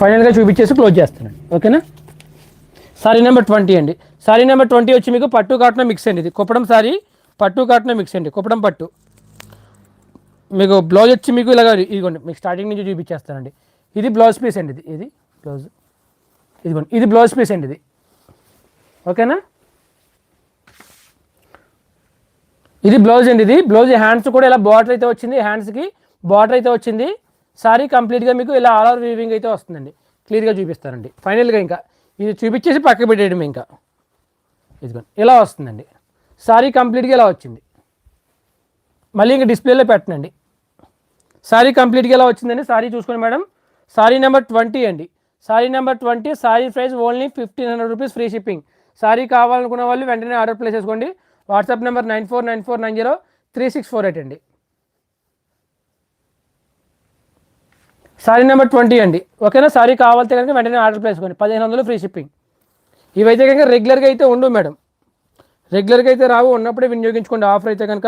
ఫైనల్గా చూపించేసి క్లోజ్ చేస్తానండి. ఓకేనా. సారీ నెంబర్ 20 అండి. సారీ నెంబర్ 20 వచ్చి మీకు పట్టు కాటన్ మిక్స్ అండి. ఇది కుప్పడం సారీ పట్టు కాటన్ మిక్స్ అండి, కుప్పడం పట్టు. మీకు బ్లౌజ్ వచ్చి మీకు ఇలాగ ఇదిగోండి, మీకు స్టార్టింగ్ నుంచి చూపించేస్తానండి. ఇది బ్లౌజ్ పీస్ అండి. ఇది బ్లౌజ్, ఇదిగోండి ఇది బ్లౌజ్ పీస్ అండి ఇది. ఓకేనా. ఇది బ్లౌజ్ అండి. ఇది బ్లౌజ్ హ్యాండ్స్ కూడా ఇలా బార్డర్ అయితే వచ్చింది, హ్యాండ్స్కి బార్డర్ అయితే వచ్చింది. సారీ కంప్లీట్గా మీకు ఇలా ఆల్ ఓవర్ వీవింగ్ అయితే వస్తుందండి. క్లియర్గా చూపిస్తానండి. ఫైనల్గా ఇంకా ఇది చూపించేసి పక్క పెట్టేయడం. ఇంకా ఇదిగోండి ఇలా వస్తుందండి. సారీ కంప్లీట్గా ఇలా వచ్చింది. మళ్ళీ ఇంకా డిస్ప్లేలో పెట్టనండి. సారీ కంప్లీట్గా ఇలా వచ్చిందండి. సారీ చూసుకోండి మేడం. సారీ నెంబర్ 20 అండి. Sorry number 20. Sorry price only 1500 rupees, free shipping. Sorry కావాలనుకున్న వాళ్ళు వెంటనే ఆర్డర్ ప్లేస్ చేసుకోండి. వాట్సాప్ నెంబర్ 9494903648 అండి. సారీ నెంబర్ 20 అండి. ఓకేనా. సారీ కావాలంటే కనుక వెంటనే ఆర్డర్ ప్లేస్ చేసుకోండి. 1500 ఫ్రీ షిప్పింగ్. ఇవైతే కనుక రెగ్యులర్గా అయితే ఉండవు మేడం, రెగ్యులర్గా అయితే రావు. ఉన్నప్పుడే వినియోగించుకోండి. ఆఫర్ అయితే కనుక